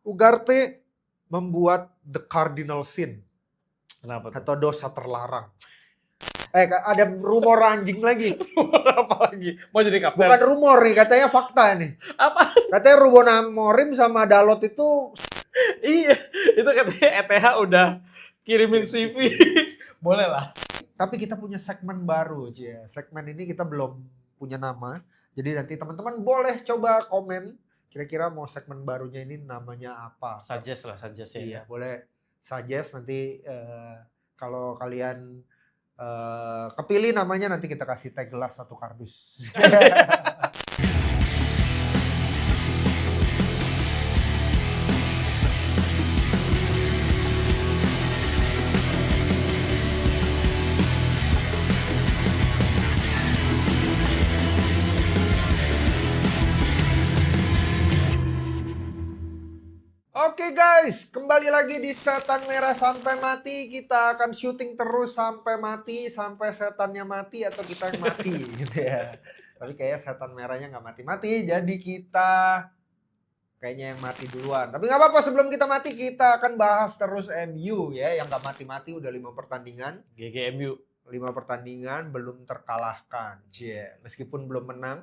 Ugarte membuat the cardinal sin Kenapa tuh? atau dosa terlarang. Ada rumor anjing lagi. Apa lagi? Mau jadi kapten? Bukan rumor nih, katanya fakta nih. Apa? Katanya Ruben Amorim sama Dalot itu Iya, itu katanya ETH udah kirimin CV. Boleh lah. tapi kita punya segmen baru, Cie. Segmen ini kita belum punya nama. Jadi nanti teman-teman boleh coba komen kira-kira mau segmen barunya ini namanya apa. Suggest ya. Iya, boleh suggest nanti kalau kalian kepilih namanya nanti kita kasih tag gelas atau kardus. Oke guys, kembali lagi di Setan Merah Sampai Mati. Kita akan syuting terus sampai mati, sampai setannya mati atau kita yang mati gitu ya. Tapi kayaknya setan merahnya nggak mati-mati, jadi kita kayaknya yang mati duluan. Tapi nggak apa-apa, sebelum kita mati kita akan bahas terus MU ya, yang nggak mati-mati udah 5 pertandingan. GGMU. 5 pertandingan belum terkalahkan. Cie, meskipun belum menang,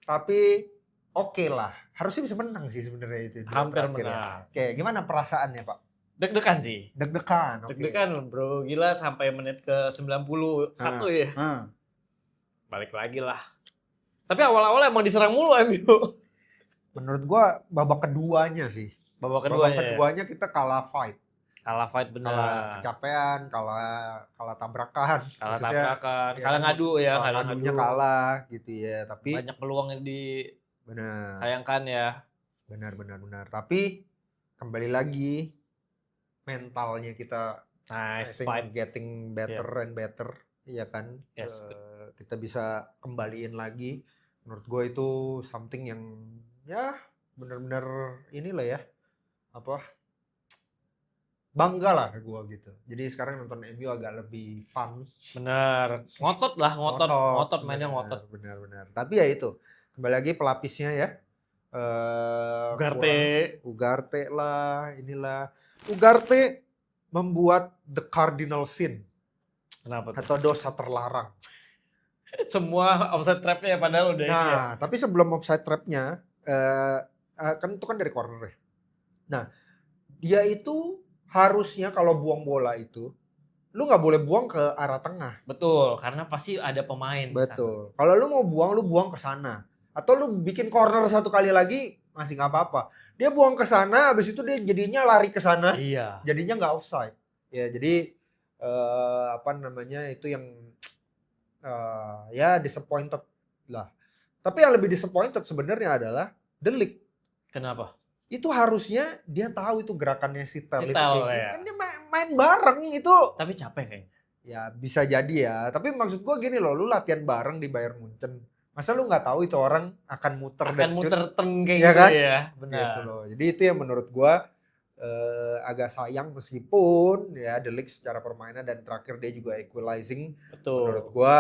tapi oke lah. Harusnya bisa menang sih sebenarnya itu. Hampir terakhir ya. menang. Oke, gimana perasaannya, Pak? Deg-degan sih. Deg-degan, oke. Deg-degan bro, gila sampai menit ke 91 ya. Balik lagi lah. Tapi awal-awal emang diserang mulu MU. Menurut gua babak keduanya sih. Babak Babak keduanya. keduanya kita kalah fight. Kalah fight Kalah bener. kecapean, kalah tabrakan. Kalah Maksudnya, tabrakan. ya Kalah kan, ngadu ya. kalah ngadunya kalah gitu ya. Tapi Banyak peluang yang disayangkan benar. ya. Benar. Tapi kembali lagi mentalnya kita Nice I think fight. getting better and better, ya kan? Yes. Kita bisa kembaliin lagi. Menurut gue itu something yang ya benar-benar inilah ya, apa, bangga lah gue gitu. Jadi sekarang nonton MU agak lebih fun. Bener. Ngotot lah, ngotot mainnya ngotot. Benar. Tapi ya itu, kembali lagi pelapisnya ya. Ugarte lah, inilah. Ugarte membuat the cardinal sin. Kenapa tuh? Atau dosa terlarang. Semua offside trapnya ya padahal udah ini ya. Nah, tapi sebelum offside trapnya, kan itu kan dari corner ya. Nah, dia itu harusnya kalau buang bola itu, lu nggak boleh buang ke arah tengah. Betul, karena pasti ada pemain. Betul. Kalau lu mau buang, lu buang ke sana. Atau lu bikin corner satu kali lagi, masih nggak apa-apa. Dia buang ke sana, habis itu dia jadinya lari ke sana. Iya. Jadinya nggak offside. Ya, jadi apa namanya itu yang ya disappointed lah. Tapi yang lebih disappointed sebenarnya adalah De Ligt. Kenapa? Itu harusnya dia tahu itu gerakannya si Tel itu kayak gitu. Ya. Kan dia main bareng itu. Tapi capek kayaknya. Ya bisa jadi ya. Tapi maksud gua gini loh, lu latihan bareng di Bayern Munchen. Masa lu nggak tahu itu orang akan muter akan muter turn kayak ya gitu kan? ya. Benar. Gitu loh. Jadi itu yang menurut gua agak sayang meskipun ya The Ligt secara permainan dan terakhir dia juga equalizing. Betul. Menurut gua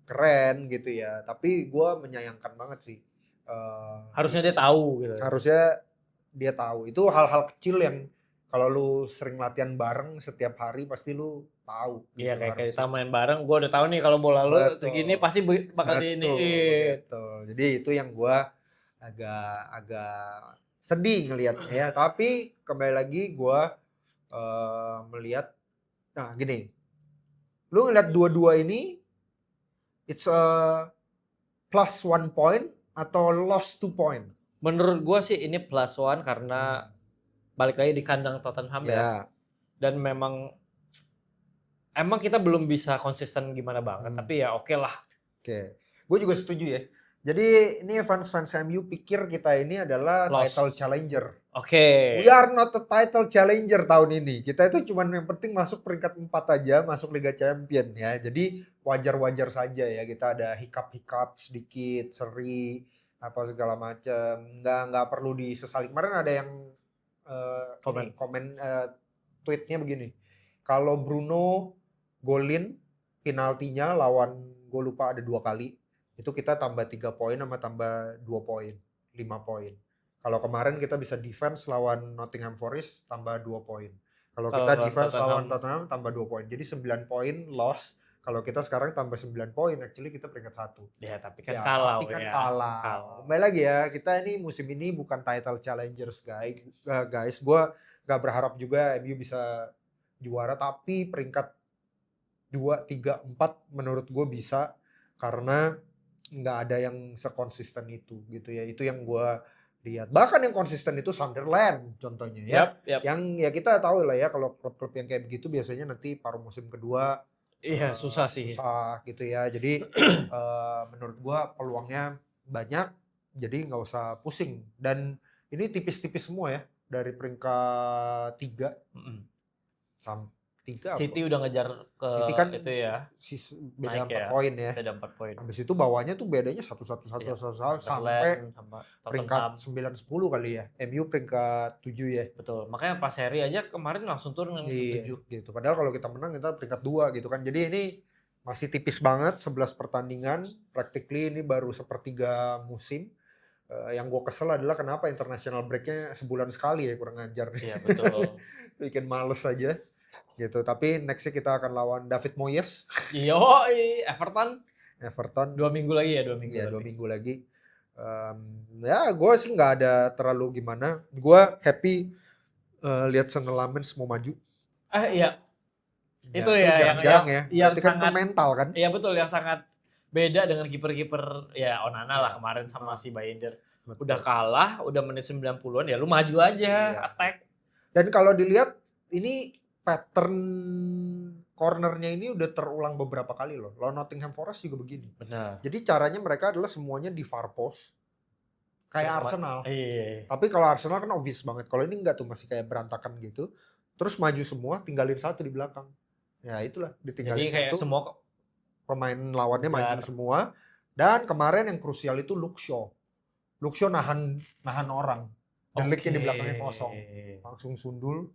keren gitu ya. Tapi gua menyayangkan banget sih. Harusnya dia tahu gitu. Harusnya dia tahu. Itu hal-hal kecil yang kalau lu sering latihan bareng setiap hari pasti lu tahu. Iya, gitu, kayak kita main bareng, gue udah tahu nih kalau bola lu segini pasti bakal diiniin. Betul. Jadi itu yang gue agak sedih ngelihatnya ya. Tapi kembali lagi gue melihat, nah gini, lu ngeliat dua-dua ini, it's a plus 1 point atau lost 2 point? Menurut gue sih ini plus 1 karena balik lagi di kandang Tottenham ya. Dan memang kita belum bisa konsisten gimana banget, tapi ya oke lah. Oke. Gue juga setuju ya. Jadi ini fans MU pikir kita ini adalah title challenger. Oke. We are not a title challenger tahun ini. Kita itu cuman yang penting masuk peringkat 4 aja, masuk Liga Champion ya. Jadi wajar-wajar saja ya, kita ada hiccup sedikit, seri apa segala macam. Nggak perlu disesali. Kemarin ada yang komen tweetnya begini. Kalau Bruno golin penaltinya lawan, gue lupa ada 2 kali, itu kita tambah 3 poin sama tambah 2 poin, 5 poin. Kalau kemarin kita bisa defense lawan Nottingham Forest tambah 2 poin. Kalau Kalau kita lawan defense lawan Tottenham, Tottenham tambah 2 poin. Jadi 9 poin loss. Kalau kita sekarang tambah 9 poin, actually kita peringkat 1. ya tapi kan Ya, kalau tapi kan ya. kalah. Kembali lagi ya, kita ini musim ini bukan title challengers, guys. Gua gak berharap juga MU bisa juara, tapi peringkat 2, 3, 4 menurut gue bisa, karena nggak ada yang sekonsisten itu gitu ya. Itu yang gue lihat. Bahkan yang konsisten itu Sunderland contohnya ya. Yap. Yang ya kita tahu lah ya, kalau klub-klub yang kayak begitu biasanya nanti paruh musim kedua Iya, susah sih. susah gitu ya. Jadi menurut gue peluangnya banyak, jadi nggak usah pusing. Dan ini tipis-tipis semua ya, dari peringkat 3 sampai 3 City udah ngejar ke City kan itu ya, beda naik 4 ya. poin ya. Beda 4 poin. Habis itu bawahnya tuh bedanya 1 Iya. sampai Sama peringkat Tottenham. 9 10 kali ya. MU peringkat 7 ya. Betul. Makanya pas seri aja kemarin langsung turun ke Iya, 7. gitu. Padahal kalau kita menang kita peringkat 2 gitu kan. Jadi ini masih tipis banget, 11 pertandingan. Practically ini baru sepertiga musim. Yang gue kesel adalah kenapa international breaknya sebulan sekali ya, kurang ajar. Iya, betul. Bikin males aja gitu. Tapi nextnya kita akan lawan David Moyes. Everton. 2 minggu lagi ya, 2 minggu. Iya, 2 minggu lagi. Ya gue sih nggak ada terlalu gimana. Gue happy lihat Sunderland mau maju. Iya. Ya, Itu ya jarang-jarang ya. yang Berarti kan itu sangat mental kan. Iya betul, yang sangat beda dengan kiper-kiper ya Onana lah kemarin sama si Bayender. Betul. Udah kalah, udah menit 90-an ya lu maju aja, Iya. attack. Dan kalau dilihat ini pattern cornernya ini udah terulang beberapa kali loh. Lawan Nottingham Forest juga begini. Benar. Jadi caranya mereka adalah semuanya di far post. Kayak Arsenal. Iya. Tapi kalau Arsenal kan obvious banget. Kalau ini enggak tuh, masih kayak berantakan gitu. Terus maju semua, tinggalin satu di belakang. Ya itulah, ditinggalin Jadi kayak satu. semua Pemain lawannya maju semua. Dan kemarin yang krusial itu Luke Shaw. Luke Shaw nahan orang. Dan di belakangnya kosong. Langsung sundul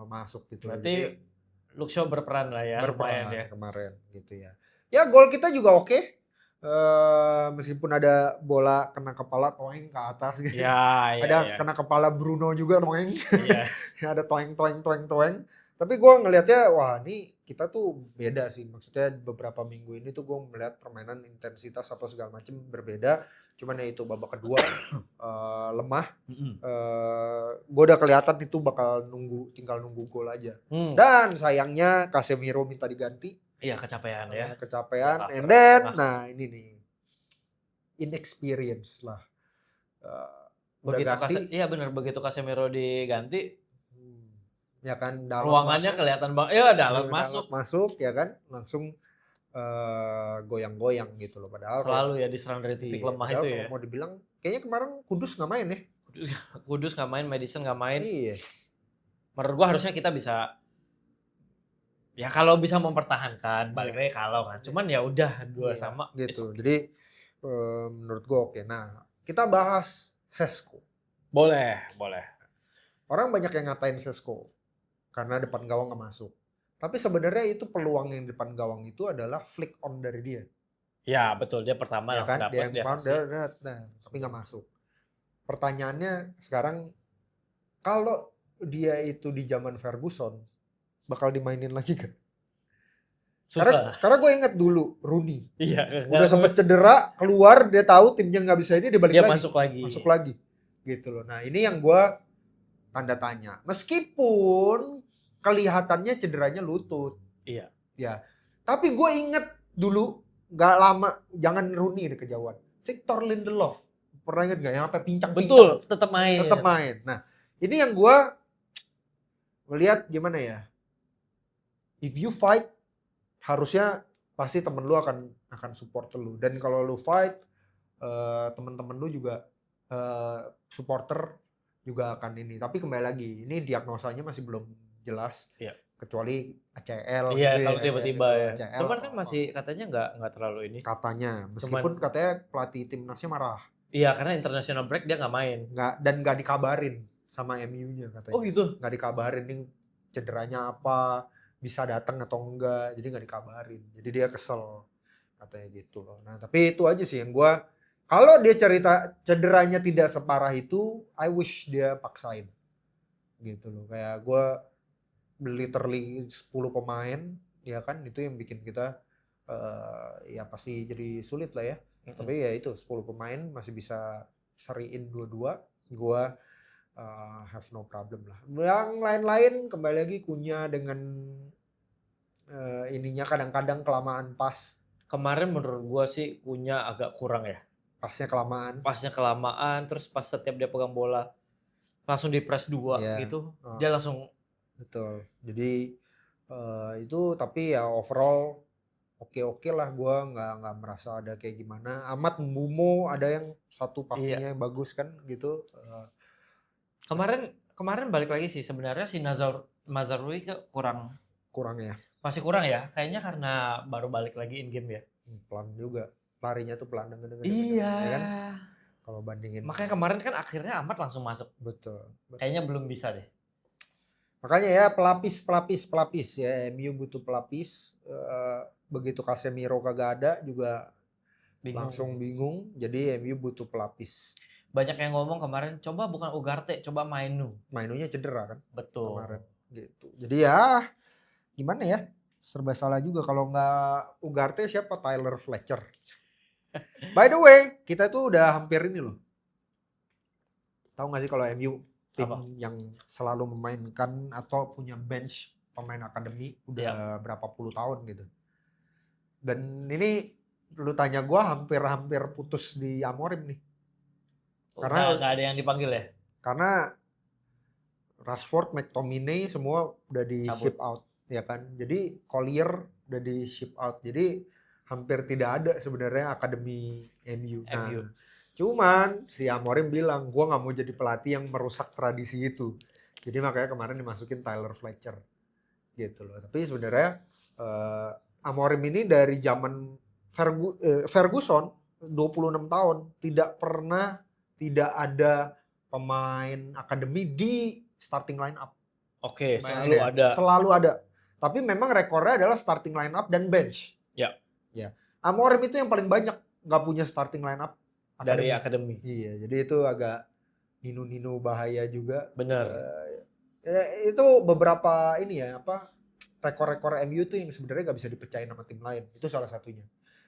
masuk gitu. Berarti Luke Shaw berperan lah ya. Berperan ya. kemarin gitu ya. Ya gol kita juga oke. Meskipun ada bola kena kepala toeng ke atas gitu. Ada kena kepala Bruno juga toeng. Iya. Ada toeng. Tapi gue ngelihatnya wah ini kita tuh beda sih. Maksudnya beberapa minggu ini tuh gue melihat permainan intensitas apa segala macam berbeda. Cuman ya itu babak kedua lemah. Gue udah kelihatan itu bakal tinggal nunggu gol aja. Dan sayangnya Casemiro minta diganti. Iya, kecapean ya. Kecapean. And then, nah ini nih. Inexperience lah. Iya benar, begitu Casemiro diganti. Ya kan, dalam ruangannya masuk, kelihatan banget. Ya dalam masuk ya kan, langsung goyang-goyang gitu loh. Padahal selalu ya diserang dari titik lemah itu ya. Mau dibilang, kayaknya kemarin Kudus nggak main ya. Kudus nggak main, Madison nggak main. Iya. Menurut gua harusnya kita bisa, ya kalau bisa mempertahankan, balik lagi kalau kan. Cuman ya udah dua sama. Gitu. Jadi menurut gua oke. Nah, kita bahas Sesko. Boleh. Orang banyak yang ngatain Sesko karena depan gawang nggak masuk. Tapi sebenarnya itu peluang yang depan gawang itu adalah flick on dari dia. Ya betul, dia pertama ya kan? dapat dia tapi nggak masuk. Pertanyaannya sekarang, kalau dia itu di zaman Ferguson bakal dimainin lagi kan? Karena gue ingat dulu Rooney. Iya. Udah sempet cedera, keluar, dia tahu timnya nggak bisa ini, dia balik lagi. Masuk lagi. Gitu loh. Nah ini yang gue tanda tanya. Meskipun kelihatannya cederanya lutut. Iya. Ya. Tapi gue inget dulu nggak lama, jangan Rooney ini kejauhan. Victor Lindelof, pernah inget nggak yang sampai pincang-pincang? Betul, tetap main. Nah, ini yang gue melihat gimana ya? If you fight, harusnya pasti temen lu akan support lu. Dan kalau lu fight, temen-temen lu juga supporter juga akan ini. Tapi kembali lagi, ini diagnosanya masih belum jelas. Iya. Kecuali ACL. Iya, gitu kalau tiba-tiba ya. ACL, cuman kan masih katanya nggak terlalu ini. Katanya, meskipun katanya pelatih timnasnya marah. Iya, karena international break dia nggak main. Dan nggak dikabarin sama MU-nya katanya. Oh gitu? Nggak dikabarin nih cederanya apa, bisa datang atau enggak. Jadi nggak dikabarin. Jadi dia kesel katanya gitu loh. Nah tapi itu aja sih yang gue Kalau dia cederanya tidak separah itu, I wish dia paksain. Gitu loh. Kayak gue literally 10 pemain, ya kan, itu yang bikin kita ya pasti jadi sulit lah ya. Tapi ya itu 10 pemain masih bisa seriin dua-dua, gue have no problem lah. Yang lain-lain kembali lagi Cunha dengan ininya kadang-kadang kelamaan pas. Kemarin menurut gua sih Cunha agak kurang ya. Pasnya kelamaan. Pasnya kelamaan, terus pas setiap dia pegang bola langsung di press 2 gitu. Dia langsung betul. Jadi itu tapi ya overall oke lah, gue nggak merasa ada kayak gimana. Amat Mbumo ada yang satu passingnya yang bagus kan gitu. Kemarin balik lagi sih sebenarnya si Mazraoui kurang ya. Masih kurang ya. Kayaknya karena baru balik lagi in game ya. Pelan juga. Larinya tuh pelan dengan Iya. Ya kan? Kalau bandingin. Makanya kemarin kan akhirnya Amat langsung masuk. Betul. Kayaknya belum bisa deh. Makanya ya pelapis ya, MU butuh pelapis. Begitu Casemiro kagak ada juga langsung bingung. Jadi MU butuh pelapis. Banyak yang ngomong kemarin coba bukan Ugarte, coba Mainunya cedera kan. Betul. Kemarin gitu. Jadi ya gimana ya? Serba salah juga kalau nggak Ugarte siapa? Tyler Fletcher. By the way, kita tuh udah hampir ini loh. Tahu nggak sih kalau MU tim yang selalu memainkan atau punya bench pemain akademi udah berapa puluh tahun gitu. Dan ini lu tanya gue hampir putus di Amorim nih. Karena nggak ada yang dipanggil ya? Karena Rashford, McTominay semua udah di ship out ya kan. Jadi Collier udah di ship out. Jadi hampir tidak ada sebenarnya akademi MU. Nah, cuman si Amorim bilang gue nggak mau jadi pelatih yang merusak tradisi itu. Jadi makanya kemarin dimasukin Tyler Fletcher gitu loh. Tapi sebenarnya Amorim ini dari zaman Ferguson 26 tahun tidak ada pemain akademi di starting line up. Oke, selalu ada. Tapi memang rekornya adalah starting line up dan bench. Ya. Amorim itu yang paling banyak nggak punya starting line up dari akademi. Iya, jadi itu agak ninu bahaya juga. Benar. Itu beberapa ini ya rekor-rekor MU tuh yang sebenarnya nggak bisa dipercaya sama tim lain. Itu salah satunya.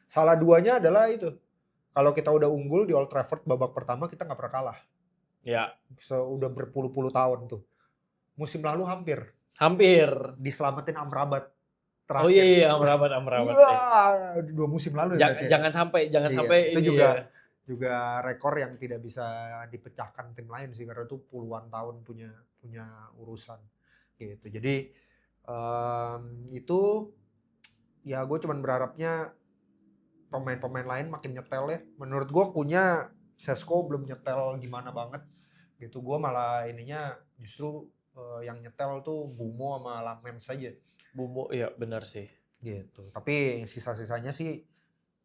Salah duanya adalah itu. Kalau kita udah unggul di Old Trafford babak pertama kita nggak pernah kalah. Ya. Udah berpuluh-puluh tahun tuh. Musim lalu hampir diselamatin Amrabat. Terakhir. Oh iya Amrabat. Wah, 2 musim lalu jangan sampai itu ini juga rekor yang tidak bisa dipecahkan tim lain sih karena itu puluhan tahun punya urusan gitu. Jadi itu ya gue cuman berharapnya pemain-pemain lain makin nyetel ya. Menurut gue punya Sesko belum nyetel gimana banget gitu. Gue malah ininya justru yang nyetel tuh Mbumo sama Lamens saja. Mbumo ya benar sih. Gitu. Tapi sisa-sisanya sih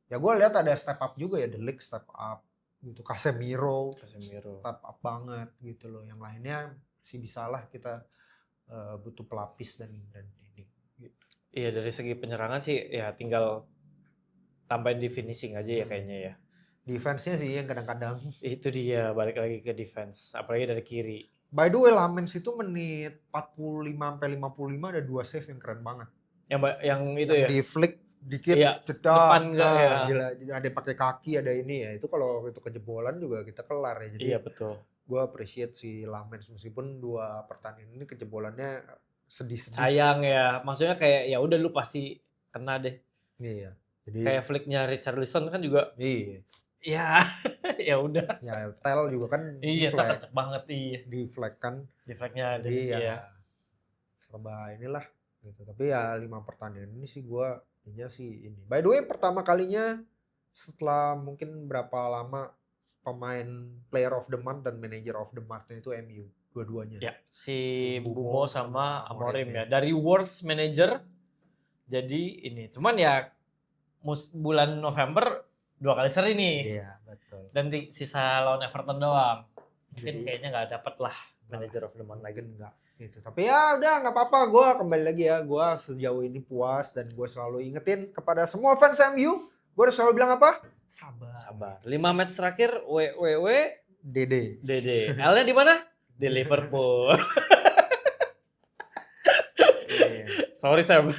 ya gue lihat ada step up juga ya, The Ligt step up gitu, Casemiro step up banget gitu loh. Yang lainnya sih bisalah kita butuh pelapis dan ini gitu. Iya dari segi penyerangan sih ya tinggal tambahin di finishing aja ya kayaknya ya. Defense-nya sih yang kadang-kadang itu dia balik lagi ke defense apalagi dari kiri. By the way Lamens itu menit 45 sampai 55 ada 2 save yang keren banget. Yang itu ya. Di flick dikit depan enggak ya. Gila, ada pakai kaki ada ini ya. Itu kalau itu kejebolan juga kita kelar ya. Jadi iya betul. Gue appreciate si Lamens meskipun 2 pertandingan ini kejebolannya sedih-sedih. Sayang ya. Maksudnya kayak ya udah lu pasti kena deh. Iya. Jadi kayak flicknya Richarlison kan juga. Iya. Ya, ya udah. Ya Tel juga kan iya, kecek banget iya. Di flag kan. Di flagnya ada ya. Serba inilah gitu. Tapi ya 5 pertandingan ini sih gue sih ini. By the way pertama kalinya setelah mungkin berapa lama pemain player of the month dan manager of the month itu MU dua-duanya. Ya, si Mbumo sama Amorim ya. Dari worst manager jadi ini. Cuman ya bulan November 2 kali seri nih. Iya, betul. Dan sisa lawan Everton doang. Mungkin kayaknya nggak dapet lah manager of the month lagi. Enggak gitu. Tapi ya udah nggak apa-apa, gue kembali lagi ya, gue sejauh ini puas dan gue selalu ingetin kepada semua fans MU, gue selalu bilang apa? Sabar. 5 match terakhir WWW DD. L-nya di mana? Di Liverpool. Iya. Sorry Sam.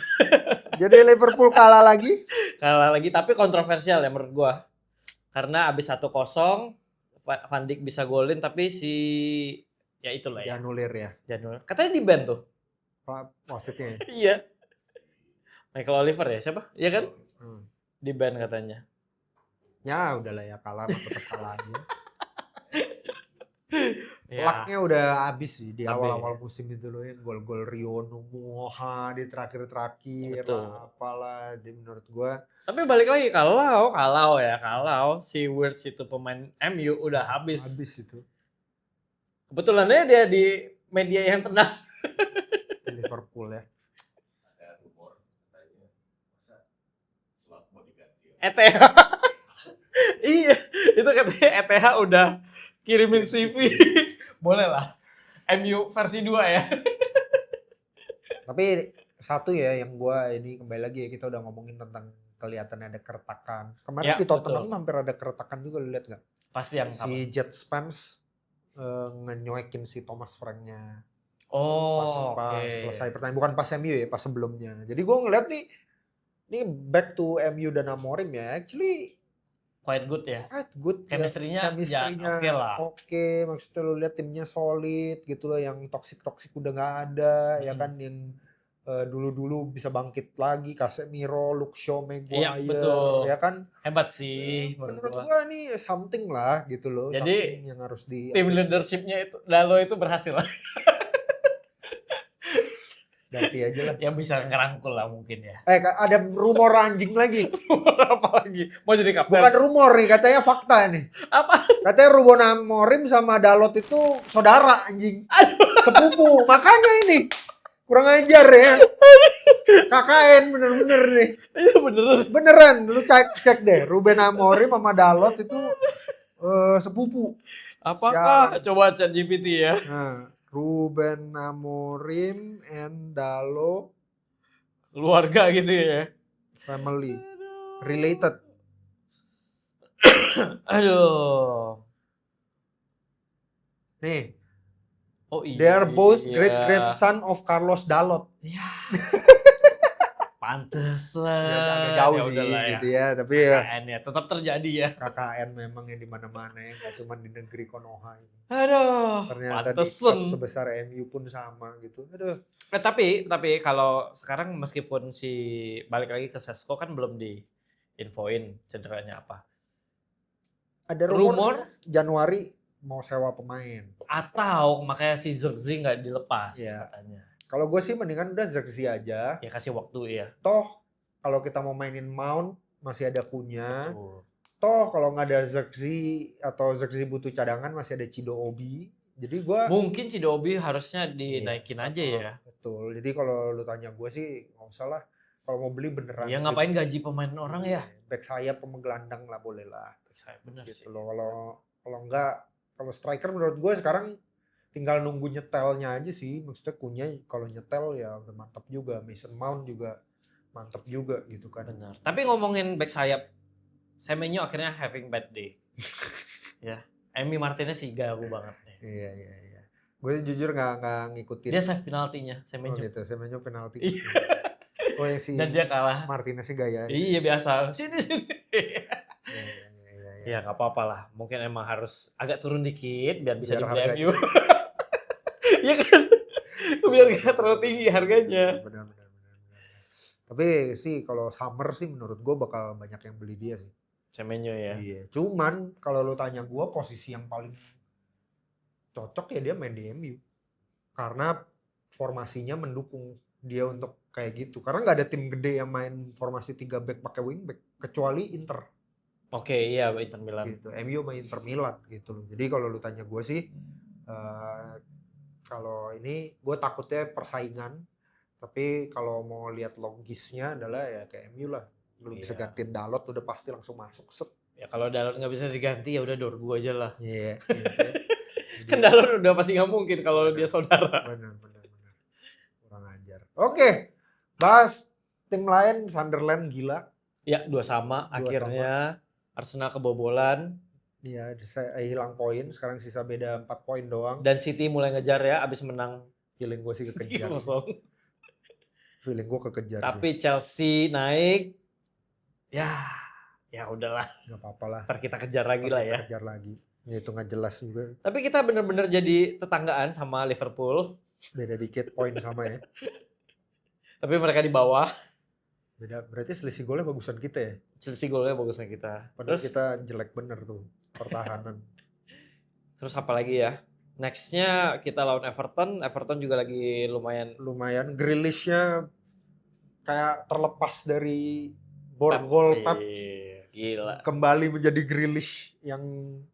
Jadi Liverpool kalah lagi. Kalah lagi tapi kontroversial ya menurut gua. Karena abis 1-0 Van Dijk bisa golin tapi ya itulah ya. Dianulir ya. Januari. Katanya di ban tuh. Maksudnya. Iya. Michael Oliver ya siapa? Iya kan? Di ban katanya. Ya udahlah ya kalah tetap kalah aja. Ya. Lucknya udah habis sih di awal-awal musim itu loh, yang gol-gol Riono Moha di terakhir-terakhir lah, apalah menurut gua. Tapi balik lagi kalau si Wirtz itu pemain MU udah habis itu. Kebetulan aja dia di media yang tenang. Di Liverpool ya. Ada rumor katanya masa Slot mau diganti. ETH. Iya, itu katanya ETH udah kirimin CV. Boleh lah. MU versi 2 ya. Tapi satu ya yang gua ini kembali lagi ya, kita udah ngomongin tentang kelihatan ada keretakan. Kemarin Ya, di Tottenham hampir ada keretakan juga, lu lihat nggak? Pasti yang Si Jet Spence ngenyuekin si Thomas Frank-nya. Oh, pas oke. selesai pertandingan, bukan pas MU ya, pas sebelumnya. Jadi gue ngeliat nih back to MU dan Amorim ya, actually Quite good ya. quite good. Chemistry-nya ya oke lah. Oke, maksudnya lu lihat timnya solid gitu loh, yang toxic udah nggak ada, ya kan, yang dulu-dulu bisa bangkit lagi, Casemiro, Luke Shaw, Maguire, Iya, betul. ya kan. Hebat sih Menurut gua nih something lah gitu loh. Jadi, something yang harus di tim leadership-nya itu Dalo itu berhasil. ganti aja lah. Ya bisa ngerangkul lah mungkin ya. Ada rumor anjing lagi. Apa lagi? Mau jadi kapten? Bukan rumor nih, katanya fakta nih. Apa? Katanya Ruben Amorim sama Dalot itu saudara anjing. Sepupu. Makanya ini kurang ajar ya. KKN bener-bener nih. Iya beneran. Beneran, lu cek deh. Ruben Amorim sama Dalot itu sepupu. Apakah? Coba chat GPT ya. Nah, Ruben Amorim and Dalo Keluarga gitu ya. family related. Aduh. Nih, Oh iya. they are both great grandson of Carlos Dalot. Ya. Pantesan. Ya, agak jauh Ya sih udahlah ya. gitu ya, tapi ya KKN ya tetap terjadi ya. KKN memang yang di mana-mana ya, nggak cuma di negeri Konoha ini. Aduh. Ternyata di Pantesan. klub sebesar MU pun sama gitu. Aduh. Tapi kalau sekarang meskipun si balik lagi ke Sesko kan belum diinfoin cederanya apa. Ada rumor Januari mau sewa pemain. Atau makanya si Zirkzee nggak dilepas Iya. katanya. Kalau gue sih mendingan udah Zirkzee aja. Ya kasih waktu ya. Toh kalau kita mau mainin Mount masih ada Kunya. Betul. Toh kalau nggak ada Zirkzee atau Zirkzee butuh cadangan masih ada Chido Obi. Jadi gue Mungkin Cidobi harusnya dinaikin aja ya. betul. Jadi kalau lu tanya gue sih nggak usah lah. Kalau mau beli beneran. Ya ngapain gaji pemain orang ya? Back sayap sama gelandang lah boleh lah. Saya bener Gitu sih. loh. Kalau enggak, kalau striker menurut gue sekarang tinggal nunggu nyetelnya aja sih. Maksudnya Kunya kalau nyetel ya udah mantap juga. Mason Mount juga mantap juga gitu kan. Benar. Tapi ngomongin back sayap, Semenyo akhirnya having bad day. Ya, Emi Martinez sih gagu banget nih. Iya. Gue jujur nggak ngikutin. Dia save penaltinya, Oh Semenyo. gitu, Semenyo penalti. Iya. Oh yang si Dan dia kalah. Martinez sih gaya. Iya biasa. Sini. Iya. Ya nggak apa-apa lah. Mungkin emang harus agak turun dikit biar bisa Biar dibeli harganya. MU. Iya kan? Biar nggak terlalu tinggi harganya. Benar. Tapi sih kalau summer sih menurut gue bakal banyak yang beli dia sih. Semenyo ya. Iya. Cuman kalau lu tanya gue posisi yang paling cocok ya dia main di MU. Karena formasinya mendukung dia untuk kayak gitu. Karena nggak ada tim gede yang main formasi 3 back pakai wing back kecuali Inter. Oke, iya Inter Milan. Gitu. MU sama Inter Milan gitu loh. Jadi kalau lu tanya gue sih kalau ini gue takutnya persaingan. Tapi kalau mau lihat logisnya adalah ya kayak MU lah. Lu bisa Iya. gantiin Dalot udah pasti langsung masuk. Set. Ya kalau Dalot nggak bisa diganti ya udah Dorgu aja lah. Iya. Kan Dalot udah pasti nggak mungkin kalau dia saudara. Benar. Kurang ajar. Oke. Bahas tim lain, Sunderland gila. Ya 2 sama Dua akhirnya Arsenal kebobolan Iya, hilang poin. Sekarang sisa beda 4 poin doang. dan City mulai ngejar ya abis menang Feeling gue sih kekejar. 3-0. Feeling gue kekejar sih. Tapi Chelsea naik. Ya udahlah. Gak apa-apa lah. Ntar kita kejar lagi lah ya. Kita kejar lagi. Ya itu gak jelas juga. Tapi kita bener-bener jadi tetanggaan sama Liverpool. Beda dikit poin sama ya. Tapi mereka di bawah. Beda, berarti selisih golnya bagusan kita ya. Chelsea golnya bagusnya kita. Padahal Terus kita jelek bener tuh pertahanan. terus apa lagi ya? Nextnya kita lawan Everton. Everton juga lagi lumayan Grealish-nya kayak terlepas dari borgol Pep. Gila. Kembali menjadi Grealish yang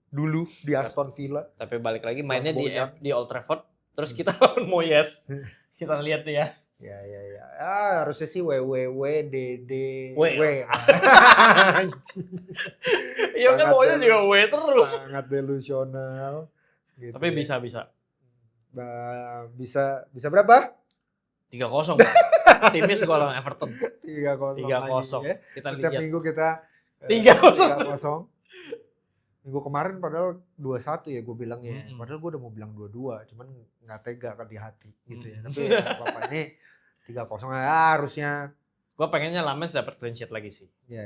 dulu di Aston Villa. Tapi balik lagi mainnya Flamboyant. di Old Trafford. Terus kita lawan Moyes. Kita lihat ya. Ya. Harusnya sih WWWDD. W. Iya kan Sangat Moyes juga W terus. Sangat delusional. Gitu. Tapi bisa. Bisa berapa? 3-0. Timnya sekolah lawan Everton. 3-0 3-0. lagi ya. Kita Setiap lihat. minggu kita 3-0. Minggu kemarin padahal 2-1 ya gue bilang ya. Mm-mm. Padahal gue udah mau bilang 2-2, cuman nggak tega kan di hati gitu ya. Mm. Tapi ya, apa ini 3-0 ya harusnya. Gue pengennya Lames dapat clean sheet lagi sih. Ya.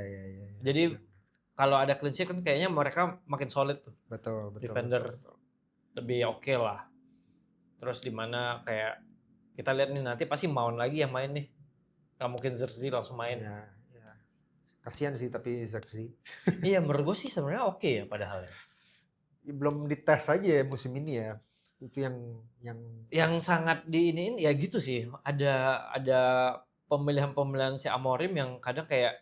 Jadi kalau ada clean sheet kan kayaknya mereka makin solid tuh. Betul. Defender. Lebih oke lah. Terus dimana kayak kita lihat nih nanti pasti Mount lagi yang main nih. Gak mungkin Zirkzee langsung main. Ya. Kasihan sih tapi Zirkzee. Iya menurut gue sih sebenarnya oke ya padahal. Belum dites aja ya musim ini ya. Itu Yang sangat diiniin ya gitu sih. Ada pemilihan si Amorim yang kadang kayak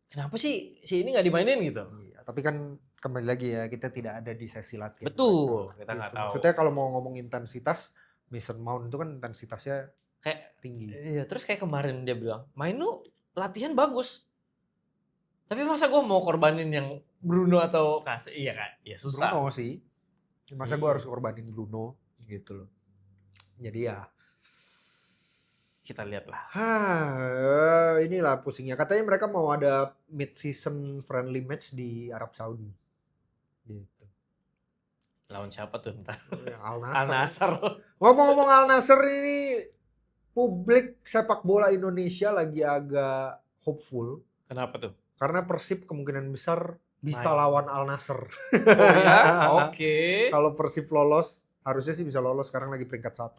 kenapa sih si ini nggak dimainin gitu. iya, tapi kan kembali lagi ya kita tidak ada di sesi latihan. Betul, mereka. kita nggak Gitu. tahu. Maksudnya kalau mau ngomong intensitas, Mason Mount itu kan intensitasnya Kayak tinggi. iya, terus kayak kemarin dia bilang, main lu latihan bagus. Tapi masa gue mau korbanin yang Bruno atau Kase? Iya kan? Ya susah. Bruno sih. Masa gue Iya. harus korbanin Bruno gitu loh. Jadi ya. Kita lihat lah. Inilah pusingnya. Katanya mereka mau ada mid-season friendly match di Arab Saudi. Gitu. Lawan siapa tuh ntar? Al Al Nassr. Nassr. Ngomong-ngomong Al Nassr ini, publik sepak bola Indonesia lagi agak hopeful. Kenapa tuh? Karena Persib kemungkinan besar bisa Main. lawan Al Nassr. Oh ya? Oke. Kalau Persib lolos, harusnya sih bisa lolos, sekarang lagi peringkat 1.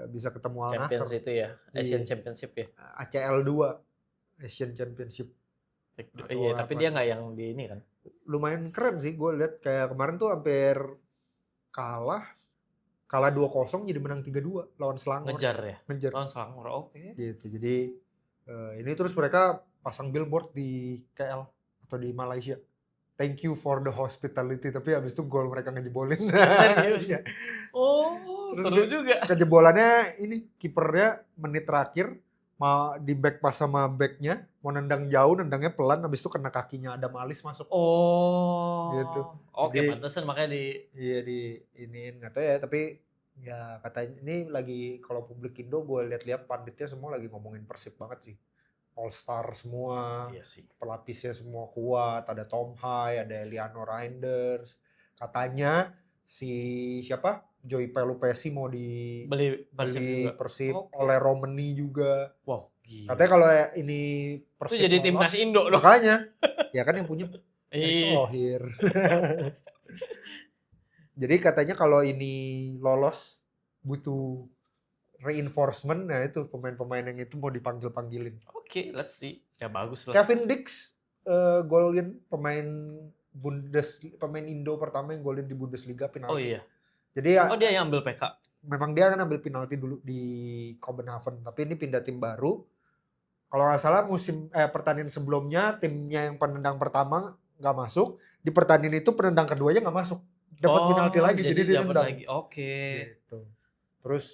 Bisa ketemu Al Champions Nassr. itu ya? Asian Championship ya? ACL 2, Asian Championship. Iya, tapi apa. dia nggak yang di ini kan? Lumayan keren sih, gue lihat kayak kemarin tuh hampir kalah 2-0 jadi menang 3-2 lawan Selangor. Ngejar ya? Ngejar. Lawan Selangor, oke. Gitu. Jadi ini terus mereka pasang billboard di KL atau di Malaysia. Thank you for the hospitality. Tapi habis itu gol mereka ngejebolin. Serius? Iya. Oh, Terus seru juga. Kejebolannya ini kipernya menit terakhir mau di back pas sama backnya mau nendang jauh, nendangnya pelan, habis itu kena kakinya Adam Alis masuk. Oh. Gitu. Oke, Jadi- pantesan makanya di Iya di iniin, nggak tahu ya, tapi ya katanya ini lagi kalau publik Indo gue lihat-lihat panditnya semua lagi ngomongin Persib banget sih. All star semua, Iya sih. pelapisnya semua kuat, ada Tom Hai, ada Eliano Reinders. Katanya si siapa? Joey Pelupesi mau Beli Persib dibeli juga. Persib Oke. oleh Romani juga. Wow, gila. Katanya kalau ini Itu Persib jadi lolos, timnas Indo dong. makanya ya kan yang punya Erick Iya. Thohir. Jadi katanya kalau ini lolos butuh reinforcement, nah itu pemain-pemain yang itu mau dipanggil-panggilin. Oke, let's see. Ya bagus lah. Kevin Dix golin pemain pemain Indo pertama yang golin di Bundesliga penalti. Oh iya. Jadi ya Oh dia yang ambil PK. memang dia akan ambil penalti dulu di Copenhagen, tapi ini pindah tim baru. Kalau nggak salah pertandingan sebelumnya timnya yang penendang pertama nggak masuk, di pertandingan itu penendang keduanya nggak masuk, dapat penalti lagi, jadi dia dapat nendang. lagi. Oke. Gitu. Terus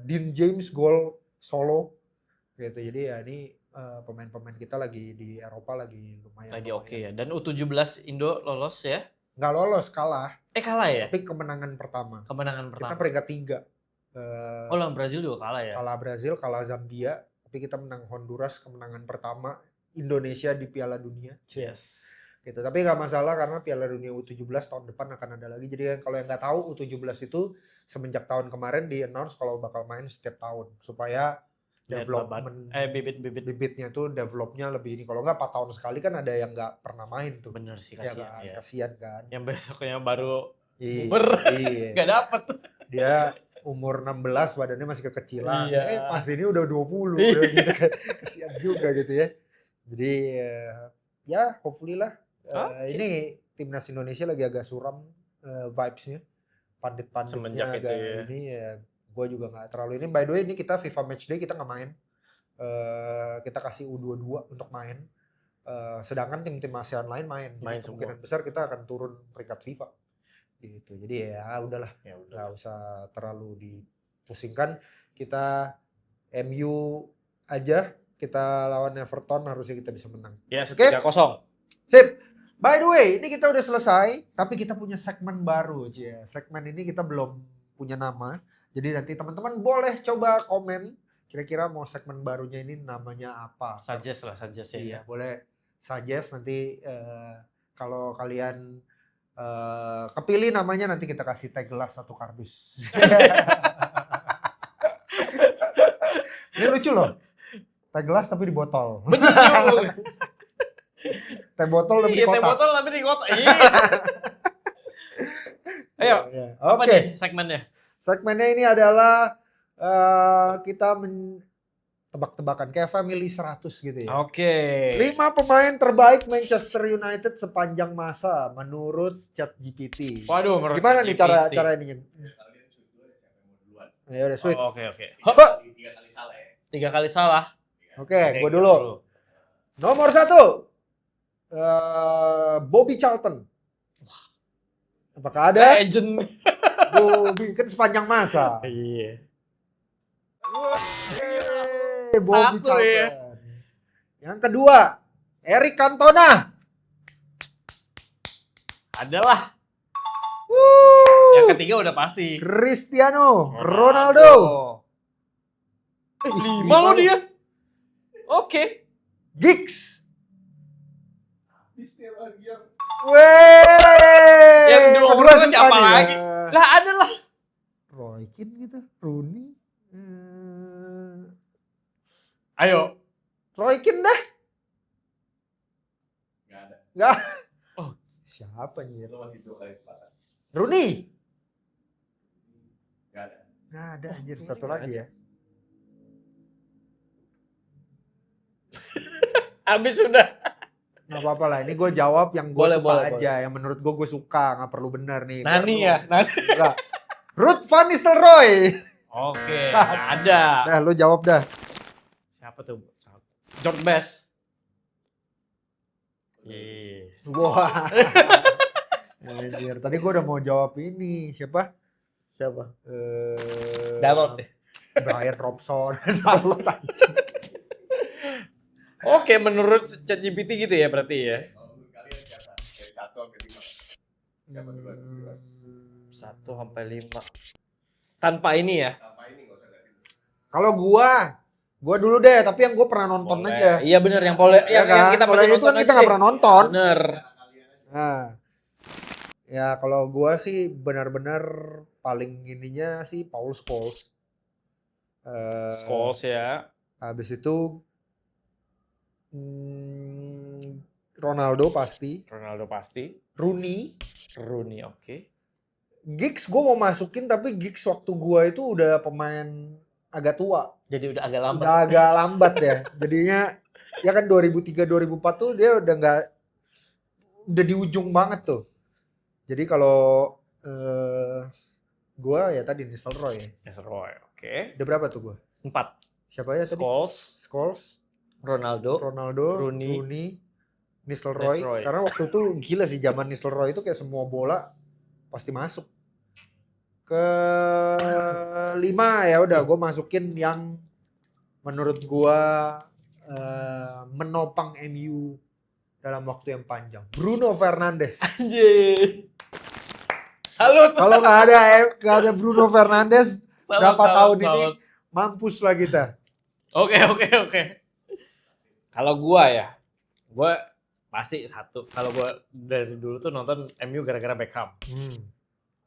Dean James gol solo gitu. Jadi ya ini pemain-pemain kita lagi di Eropa lagi lumayan. Lagi oke ya. Dan U17 Indo lolos ya. Nggak lolos, kalah, Kalah ya? tapi kemenangan pertama. Kemenangan Kita pertama. peringkat 3. Oh lawan Brazil juga kalah ya. Kalah Brazil, kalah Zambia, tapi kita menang Honduras kemenangan pertama Indonesia di Piala Dunia. Yes. Gitu. Tapi nggak masalah karena Piala Dunia U17 tahun depan akan ada lagi. Jadi kalau yang nggak tahu U17 itu semenjak tahun kemarin di announce kalau bakal main setiap tahun supaya development bibitnya tuh developnya lebih ini. Kalau nggak 4 tahun sekali kan ada yang nggak pernah main tuh. Bener sih, Ya kasihan. kan? Ya. Kasihan kan. Yang besoknya baru Iya. Iya. Gak dapet. Dia umur 16 badannya masih kekecilan. Iya. Pas ini udah 20 udah gitu kan. Kasihan juga gitu ya. Jadi ya hopefully lah. Ini timnas Indonesia lagi agak suram vibes-nya. Pandit-panditnya Semenjak agak itu ya. ini ya. Gue juga gak terlalu ini. By the way ini kita FIFA Matchday kita gak main. Kita kasih U22 untuk main. Sedangkan tim-tim ASEAN lain main. Main Jadi kemungkinan besar kita akan turun peringkat FIFA. Gitu. Jadi ya udahlah. Gak usah terlalu dipusingkan. Kita MU aja. Kita lawan Everton harusnya kita bisa menang. Yes, Oke? 3-0. Sip. By the way, ini kita udah selesai, tapi kita punya segmen baru aja. Segmen ini kita belum punya nama. Jadi nanti teman-teman boleh coba komen kira-kira mau segmen barunya ini namanya apa. Suggest ya. Iya, boleh suggest nanti kalau kalian kepilih namanya nanti kita kasih teh gelas satu kardus. Ini lucu loh. Teh gelas tapi di botol. Bener juga. Teh botol tapi di Iya, kotak. teh botol tapi di kotak. Iya. Ayo, apa Oke. nih segmennya? Segmennya ini adalah kita tebak-tebakan kayak Family 100 gitu ya. Oke. 5 pemain terbaik Manchester United sepanjang masa menurut ChatGPT. Waduh, menurut Gimana nih ChatGPT? cara ininya? Kalian shoot dulu ya siapa yang mau duluan. Ya udah sweet. Oh, oke. 3 kali salah ya. 3 kali salah. Oke, gue dulu. Nomor 1. Bobby Charlton. Apakah ada? Legend. Bobby kan sepanjang masa. Iya. Bobby Satu ya. Charlton. Yang kedua, Eric Cantona. Adalah. Yang ketiga udah pasti. Cristiano Ronaldo. 5 lo dia. Oke. Giggs. Habis dia lagi yang Weh. Yang dua Kedua berdua susah siapa nih ya. lagi? Lah ada lah. Roy Keane gitu. Rooney. Ayo. Roy Keane dah. nggak ada. Enggak. Oh. Siapa nih? Lo masih 2 kali kesempatan. Rooney. Nggak ada. Nggak ada anjir. Rooney Satu nggak lagi ada. ya. Abis sudah. Nggak apa-apa lah. Ini gue jawab yang gue Boleh, suka boleh, aja. Yang menurut gue suka. Nggak perlu bener nih. Nani ya. Nani. Enggak. Ruth Van Nistelrooy. Oke. Ada. Nah lu jawab dah. Siapa tuh? George Best. Iya. Wah. Anjir. Tadi gue udah mau jawab ini. Siapa? Siapa? Dalot. Dalot. Brian Robson. Dalot anjing. Oke, menurut ChatGPT gitu ya berarti ya. Kalau menurut kalian siapa? Dari 1 sampai 5. Siapa duluan? Bebas. 1 sampai 5. Tanpa ini ya. Tanpa ini nggak usah liatin. Kalau gua dulu deh, tapi yang gua pernah nonton Boleh. aja. Iya benar yang boleh. Ya Yang kita kalau masih yang itu nonton kan kita aja nggak deh. pernah nonton. Bener. Karena kalian aja. Nah, ya kalau gua sih benar-benar paling ininya sih Paul Scholes. Scholes ya. Habis itu Ronaldo pasti, Ronaldo pasti. Rooney, Oke. Giggs gua mau masukin tapi Giggs waktu gua itu udah pemain agak tua. Jadi udah agak lambat. Udah agak lambat ya. Jadinya ya kan 2003 2004 tuh dia udah udah di ujung banget tuh. Jadi kalau gua ya tadi Nistelrooy ya. Roy. Oke. Udah berapa tuh gua? 4. Siapa ya tadi? Scholes, Ronaldo, Rooney, Nistelrooy. Nistelrooy. Karena waktu itu gila sih zaman Nistelrooy itu kayak semua bola pasti masuk. Ke 5 ya udah gua masukin yang menurut gua menopang MU dalam waktu yang panjang. Bruno Fernandes. Anjir. Salut. Kalau nggak ada Bruno Fernandes berapa tahun ini mampus lah kita. Oke. Kalau gua ya, Gue pasti satu. Kalau gue dari dulu tuh nonton MU gara-gara Beckham.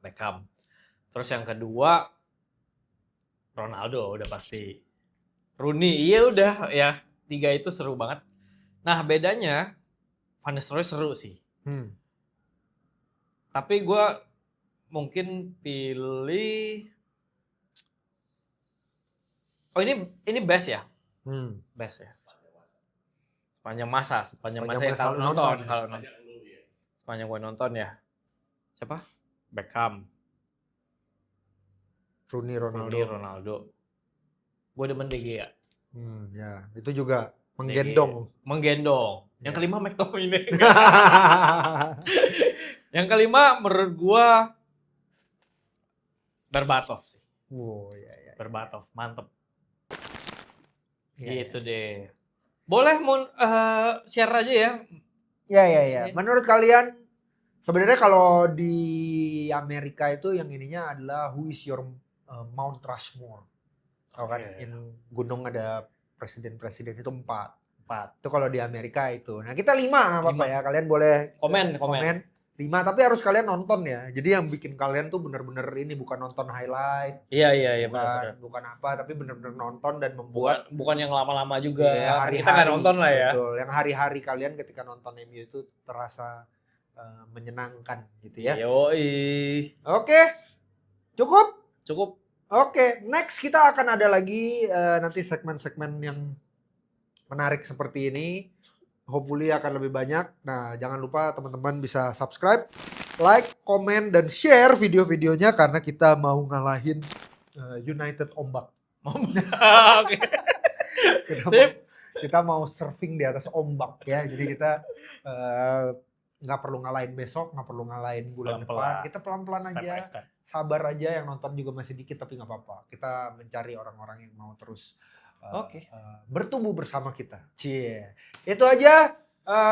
Beckham. Terus yang kedua Ronaldo udah pasti. Rooney, iya udah ya. 3 itu seru banget. Nah bedanya Van Nistelrooy seru sih. Tapi gue mungkin pilih. Oh ini best ya? Best ya. Sepanjang masa yang kalau nonton. Sepanjang gue nonton ya. Siapa? Beckham. Rooney, Ronaldo. Gue demen De Gea. Ya, itu juga menggendong. Yang kelima McTominay. Yang kelima menurut gue Berbatov sih. Ya. Berbatov, mantep. Ya, Gitu deh. Boleh share aja ya. Ya. Menurut kalian sebenarnya kalau di Amerika itu yang ininya adalah who is your Mount Rushmore. Tahu kan? Yang gunung ada presiden-presiden itu 4. Itu kalau di Amerika itu. Nah, kita 5 apa ya? Kalian boleh komen. 5 tapi harus kalian nonton ya. Jadi yang bikin kalian tuh bener-bener ini bukan nonton highlight. Iya benar. Bukan apa tapi bener-bener nonton dan membuat bukan yang lama-lama juga. Ya, Kita nggak nonton lah ya. Betul. Yang hari-hari kalian ketika nonton MU itu terasa menyenangkan gitu ya. Yoi. Oke. Cukup? Cukup. Oke, next kita akan ada lagi nanti segmen-segmen yang menarik seperti ini. Hopefully akan lebih banyak. Nah, jangan lupa teman-teman bisa subscribe, like, komen, dan share video-videonya karena kita mau ngalahin United Ombak. Oke. Kita mau surfing di atas ombak ya. Jadi kita nggak perlu ngalahin besok, nggak perlu ngalahin bulan depan. Kita pelan-pelan aja. Sabar aja, yang nonton juga masih dikit tapi nggak apa-apa. Kita mencari orang-orang yang mau terus bertumbuh bersama kita. Itu aja.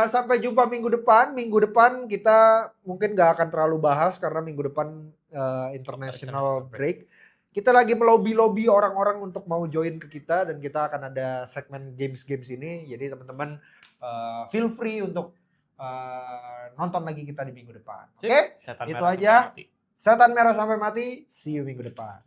Sampai jumpa minggu depan. Minggu depan kita mungkin nggak akan terlalu bahas karena minggu depan international break. Kita lagi melobi-lobi orang-orang untuk mau join ke kita dan kita akan ada segmen games-games ini. Jadi teman-teman feel free untuk nonton lagi kita di minggu depan. Oke? Itu aja. Setan merah sampai mati. See you minggu depan.